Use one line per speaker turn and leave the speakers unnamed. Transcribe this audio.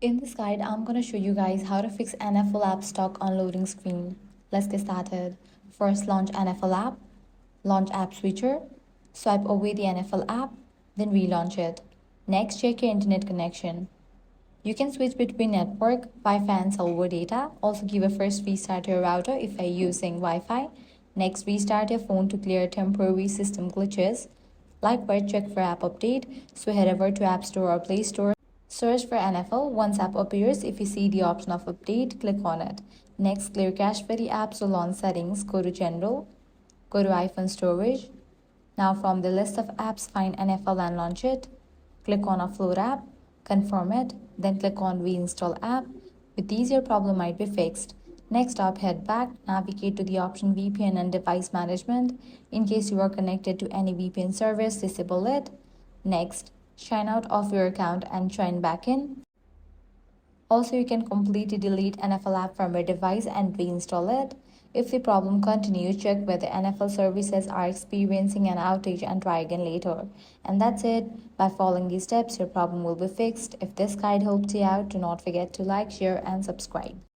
In this guide, I'm going to show you guys how to fix NFL app stuck on loading screen. Let's get started. First, launch NFL app, launch app switcher, swipe away the NFL app, then relaunch it. Next, check your internet connection. You can switch between network, Wi-Fi and cellular data. Also give a first restart your router if you're using Wi-Fi. Next, restart your phone to clear temporary system glitches. Likewise, check for app update. So head over to App Store or Play Store. Search for NFL. Once app appears, if you see the option of update, click on it. Next, clear cache for the app, so launch settings, go to General, go to iPhone storage. Now from the list of apps, find NFL and launch it. Click on Offload app, confirm it, then click on Reinstall app. With these, your problem might be fixed. Next up, head back, navigate to the option VPN and device management. In case you are connected to any VPN service, disable it. Next, sign out of your account and sign back in. Also, you can completely delete NFL app from your device and reinstall it. If the problem continues, check whether NFL services are experiencing an outage and try again later. And that's it. By following these steps, your problem will be fixed. If this guide helped you out, do not forget to like, share, and subscribe.